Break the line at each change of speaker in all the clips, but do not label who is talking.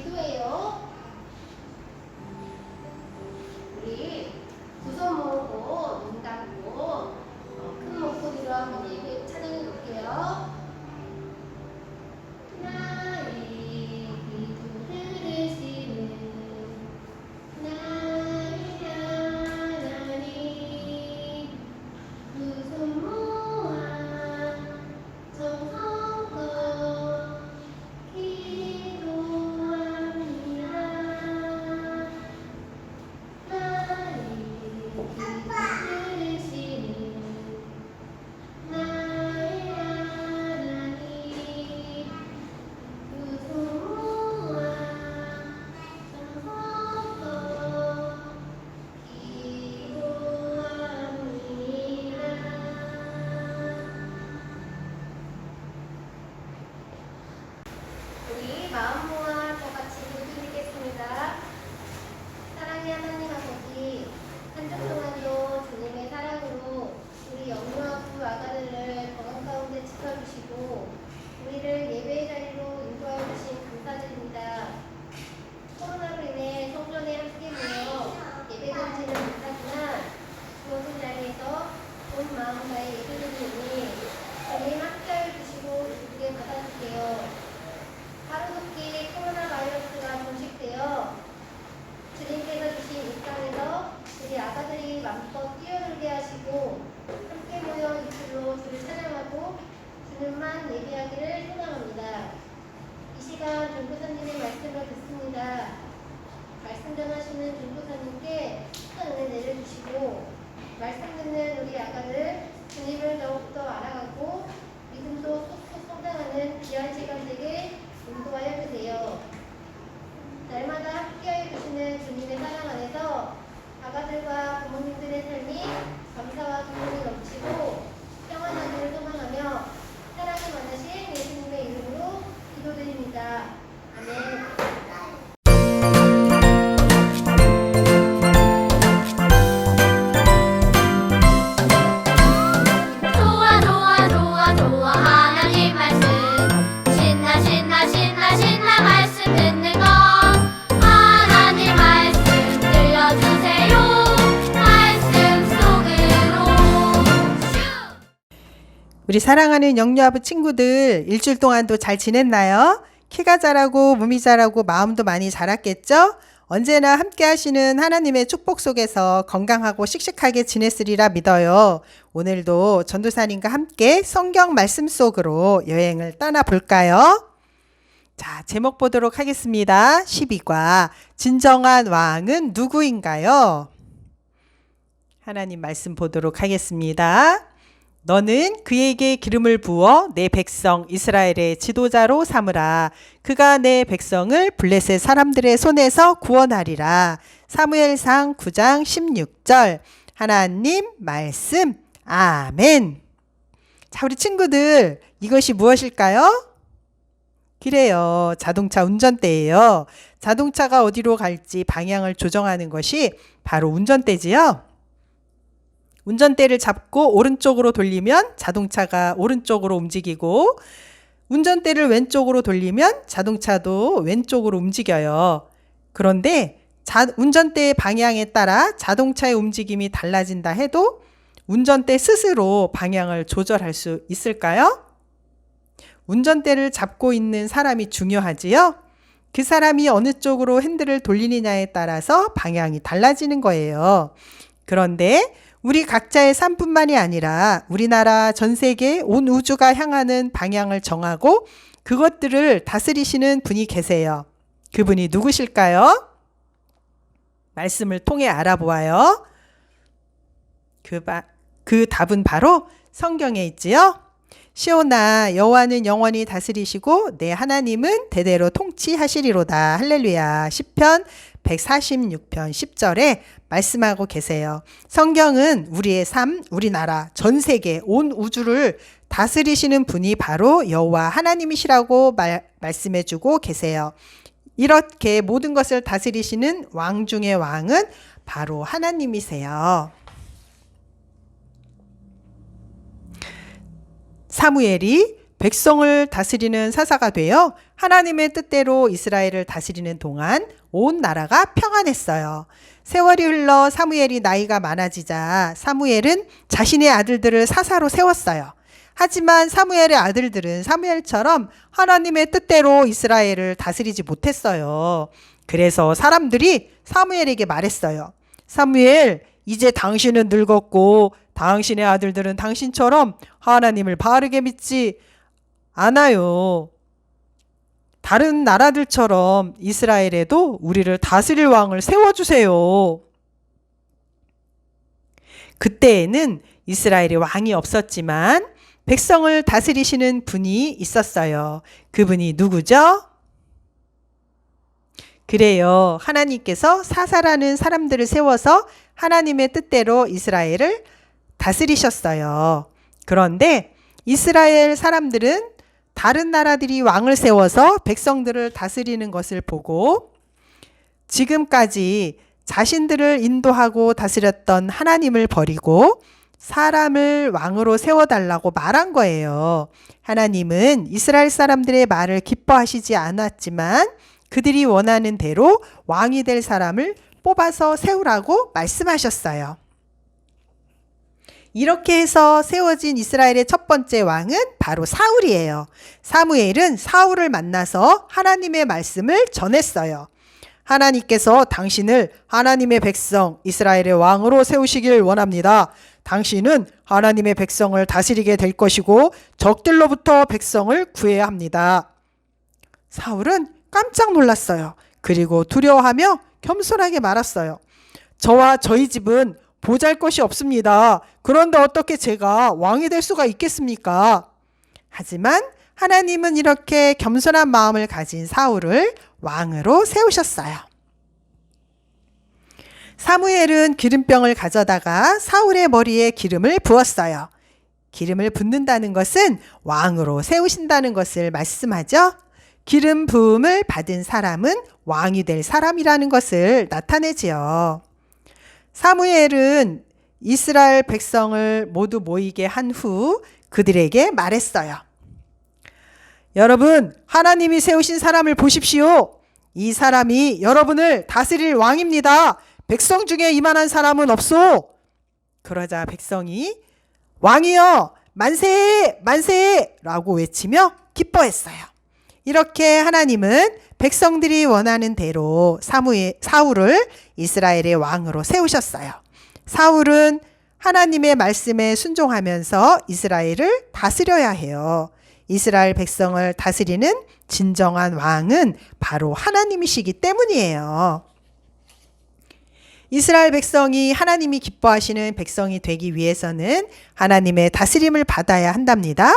기도해요. 우리 두 손 모으고 눈 감고 큰 목소리로 한번 예배 찬양해 볼게요. 나의 기도 들으시는 나의 하나님, 두 손 모아 정성껏 기도합니다. 나의 기도 들으시는 나의 하나님, 두 손 모아 정성껏 기도합니다. 우리 마음 모아 다 같이 기도드리겠습니다. 사랑의 하나님 아버지, 한 주 동안도 주님의 사랑으로 우리 영유아부 아가들을 건강 가운데 지켜주시고 우리를 예배의 자리로 인도하여 주신 감사드립니다. 코로나로 인해 성전에 함께 모여 예배드리지는 못하지만 주어진 자리에서 온 마음 다해 예배드리니 주님 함께하여 주시고 기쁘게 받아주세요. 하루속히 코로나 바이러스가 종식되어 주님께서 주신 이 땅에서 우리 아가들이 마음껏 뛰어놀게 하시고 함께 모여 이틀로 주를 찬양하고 주님만 예배하기를 소망합니다. 이 시간 전도사님의 말씀을 듣습니다. 말씀 전하시는 전도사님께 큰 은혜 내려주시고 말씀 듣는 우리 아가들 주님을 더욱더 알아가고 믿음도 쏙쏙 성장하는 귀한 시간 되게 인도하여 주세요. 날마다 함께하여 주시는 주님의 사랑 안에서 아가들과 부모님들의 삶이 감사와 기쁨이 넘치고 평안하기를 소망하며 사랑이 많으신 예수님의 이름으로 기도드립니다. 아멘.
좋아 좋아 좋아 좋아 하나님 말씀 신나 신나 신나 신나 말씀 듣는 거 하나님 말씀 들려주세요 말씀 속으로 슈
우리 사랑하는 영유아부 친구들 일주일 동안도 잘 지냈나요? 키가 자라고 몸이 자라고 마음도 많이 자랐겠죠? 언제나 함께 하시는 하나님의 축복 속에서 건강하고 씩씩하게 지냈으리라 믿어요. 오늘도 전도사님과 함께 성경 말씀 속으로 여행을 떠나볼까요? 자, 제목 보도록 하겠습니다. 12과 진정한 왕은 누구인가요? 하나님 말씀 보도록 하겠습니다. 너는 그에게 기름을 부어 내 백성 이스라엘의 지도자로 삼으라. 그가 내 백성을 블레셋 사람들의 손에서 구원하리라. 사무엘상 9장 16절. 하나님 말씀. 아멘. 자, 우리 친구들, 이것이 무엇일까요? 그래요. 자동차 운전대예요. 자동차가 어디로 갈지 방향을 조정하는 것이 바로 운전대지요. 운전대를 잡고 오른쪽으로 돌리면 자동차가 오른쪽으로 움직이고 운전대를 왼쪽으로 돌리면 자동차도 왼쪽으로 움직여요. 그런데 운전대의 방향에 따라 자동차의 움직임이 달라진다 해도 운전대 스스로 방향을 조절할 수 있을까요? 운전대를 잡고 있는 사람이 중요하지요. 그 사람이 어느 쪽으로 핸들을 돌리느냐에 따라서 방향이 달라지는 거예요. 그런데 우리 각자의 삶뿐만이 아니라 우리나라 전 세계 온 우주가 향하는 방향을 정하고 그것들을 다스리시는 분이 계세요. 그분이 누구실까요? 말씀을 통해 알아보아요. 그 답은 바로 성경에 있지요. 시온아 여호와는 영원히 다스리시고 내 하나님은 대대로 통치하시리로다. 할렐루야. 시편 146편 10절에 말씀하고 계세요. 성경은 우리의 삶, 우리나라, 전 세계, 온 우주를 다스리시는 분이 바로 여호와 하나님이시라고 말씀해주고 계세요. 이렇게 모든 것을 다스리시는 왕 중의 왕은 바로 하나님이세요. 사무엘이 백성을 다스리는 사사가 되어 하나님의 뜻대로 이스라엘을 다스리는 동안 온 나라가 평안했어요. 세월이 흘러 사무엘이 나이가 많아지자 사무엘은 자신의 아들들을 사사로 세웠어요. 하지만 사무엘의 아들들은 사무엘처럼 하나님의 뜻대로 이스라엘을 다스리지 못했어요. 그래서 사람들이 사무엘에게 말했어요. 사무엘, 이제 당신은 늙었고 당신의 아들들은 당신처럼 하나님을 바르게 믿지 않아요. 다른 나라들처럼 이스라엘에도 우리를 다스릴 왕을 세워주세요. 그때에는 이스라엘에 왕이 없었지만 백성을 다스리시는 분이 있었어요. 그분이 누구죠? 그래요. 하나님께서 사사라는 사람들을 세워서 하나님의 뜻대로 이스라엘을 다스리셨어요. 그런데 이스라엘 사람들은 다른 나라들이 왕을 세워서 백성들을 다스리는 것을 보고 지금까지 자신들을 인도하고 다스렸던 하나님을 버리고 사람을 왕으로 세워달라고 말한 거예요. 하나님은 이스라엘 사람들의 말을 기뻐하시지 않았지만 그들이 원하는 대로 왕이 될 사람을 뽑아서 세우라고 말씀하셨어요. 이렇게 해서 세워진 이스라엘의 첫 번째 왕은 바로 사울이에요. 사무엘은 사울을 만나서 하나님의 말씀을 전했어요. 하나님께서 당신을 하나님의 백성 이스라엘의 왕으로 세우시길 원합니다. 당신은 하나님의 백성을 다스리게 될 것이고 적들로부터 백성을 구해야 합니다. 사울은 깜짝 놀랐어요. 그리고 두려워하며 겸손하게 말했어요. 저와 저희 집은 보잘것이 없습니다. 그런데 어떻게 제가 왕이 될 수가 있겠습니까? 하지만 하나님은 이렇게 겸손한 마음을 가진 사울을 왕으로 세우셨어요. 사무엘은 기름병을 가져다가 사울의 머리에 기름을 부었어요. 기름을 붓는다는 것은 왕으로 세우신다는 것을 말씀하죠. 기름 부음을 받은 사람은 왕이 될 사람이라는 것을 나타내지요. 사무엘은 이스라엘 백성을 모두 모이게 한 후 그들에게 말했어요. 여러분, 하나님이 세우신 사람을 보십시오. 이 사람이 여러분을 다스릴 왕입니다. 백성 중에 이만한 사람은 없소. 그러자 백성이 왕이여 만세 만세 라고 외치며 기뻐했어요. 이렇게 하나님은 백성들이 원하는 대로 사울을 이스라엘의 왕으로 세우셨어요. 사울은 하나님의 말씀에 순종하면서 이스라엘을 다스려야 해요. 이스라엘 백성을 다스리는 진정한 왕은 바로 하나님이시기 때문이에요. 이스라엘 백성이 하나님이 기뻐하시는 백성이 되기 위해서는 하나님의 다스림을 받아야 한답니다.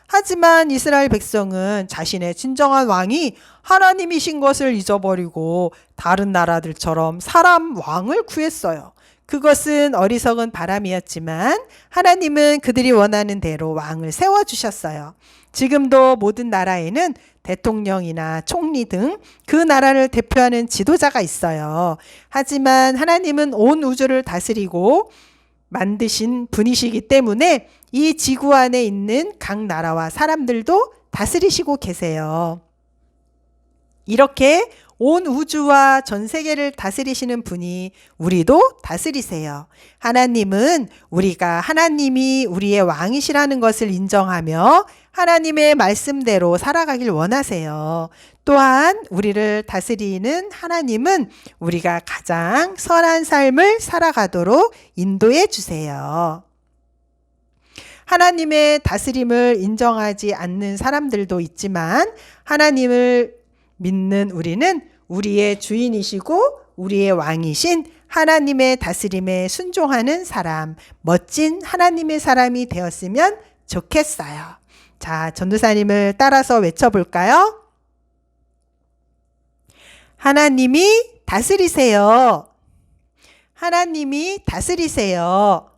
하지만 이스라엘 백성은 자신의 진정한 왕이 하나님이신 것을 잊어버리고 다른 나라들처럼 사람 왕을 구했어요. 그것은 어리석은 바람이었지만 하나님은 그들이 원하는 대로 왕을 세워주셨어요. 지금도 모든 나라에는 대통령이나 총리 등 그 나라를 대표하는 지도자가 있어요. 하지만 하나님은 온 우주를 다스리고 만드신 분이시기 때문에 이 지구 안에 있는 각 나라와 사람들도 다스리시고 계세요. 이렇게 온 우주와 전 세계를 다스리시는 분이 우리도 다스리세요. 하나님은 우리가 하나님이 우리의 왕이시라는 것을 인정하며 하나님의 말씀대로 살아가길 원하세요. 또한 우리를 다스리는 하나님은 우리가 가장 선한 삶을 살아가도록 인도해 주세요. 하나님의 다스림을 인정하지 않는 사람들도 있지만 하나님을 믿는 우리는 우리의 주인이시고 우리의 왕이신 하나님의 다스림에 순종하는 사람, 멋진 하나님의 사람이 되었으면 좋겠어요. 자, 전도사님을 따라서 외쳐볼까요? 하나님이 다스리세요. 하나님이 다스리세요.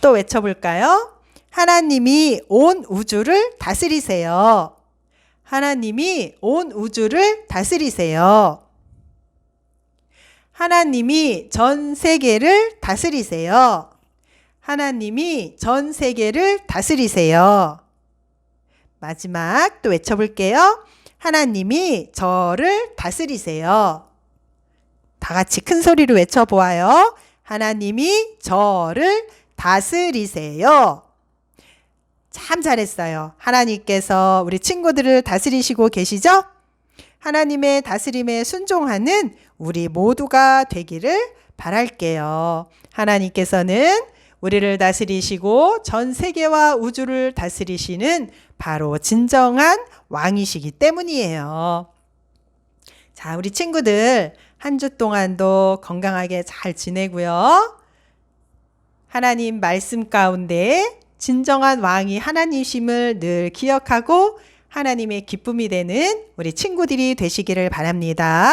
또 외쳐볼까요? 하나님이 온 우주를 다스리세요. 하나님이 온 우주를 다스리세요. 하나님이 전 세계를 다스리세요. 하나님이 전 세계를 다스리세요. 마지막 또 외쳐볼게요. 하나님이 저를 다스리세요. 다 같이 큰 소리로 외쳐보아요. 하나님이 저를 다스리세요. 참 잘했어요. 하나님께서 우리 친구들을 다스리시고 계시죠? 하나님의 다스림에 순종하는 우리 모두가 되기를 바랄게요. 하나님께서는 우리를 다스리시고 전 세계와 우주를 다스리시는 바로 진정한 왕이시기 때문이에요. 자, 우리 친구들 한 주 동안도 건강하게 잘 지내고요. 하나님 말씀 가운데 진정한 왕이 하나님이심을 늘 기억하고 하나님의 기쁨이 되는 우리 친구들이 되시기를 바랍니다.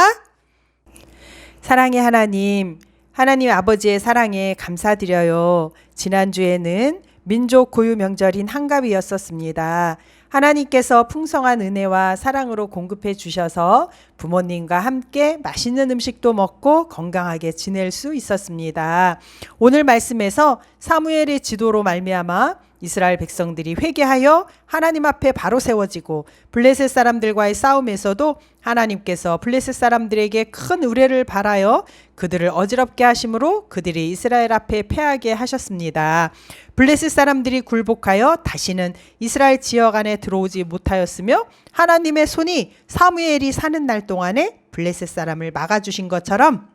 사랑의 하나님, 하나님 아버지의 사랑에 감사드려요. 지난주에는 민족 고유 명절인 한가위였었습니다. 하나님께서 풍성한 은혜와 사랑으로 공급해 주셔서 부모님과 함께 맛있는 음식도 먹고 건강하게 지낼 수 있었습니다. 오늘 말씀에서 사무엘의 지도로 말미암아 이스라엘 백성들이 회개하여 하나님 앞에 바로 세워지고 블레셋 사람들과의 싸움에서도 하나님께서 블레셋 사람들에게 큰 의뢰를 바라여 그들을 어지럽게 하심으로 그들이 이스라엘 앞에 패하게 하셨습니다. 블레셋 사람들이 굴복하여 다시는 이스라엘 지역 안에 들어오지 못하였으며 하나님의 손이 사무엘이 사는 날 동안에 블레셋 사람을 막아주신 것처럼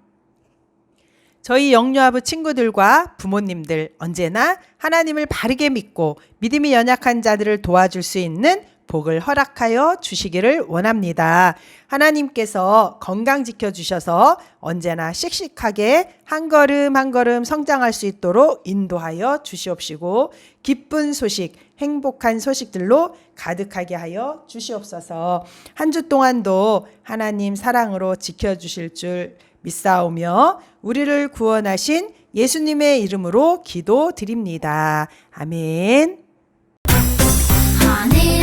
저희 영유아부 친구들과 부모님들 언제나 하나님을 바르게 믿고 믿음이 연약한 자들을 도와줄 수 있는 복을 허락하여 주시기를 원합니다. 하나님께서 건강 지켜주셔서 언제나 씩씩하게 한 걸음 한 걸음 성장할 수 있도록 인도하여 주시옵시고 기쁜 소식, 행복한 소식들로 가득하게 하여 주시옵소서. 한 주 동안도 하나님 사랑으로 지켜주실 줄 믿사오며 우리를 구원하신 예수님의 이름으로 기도드립니다. 아멘.
하늘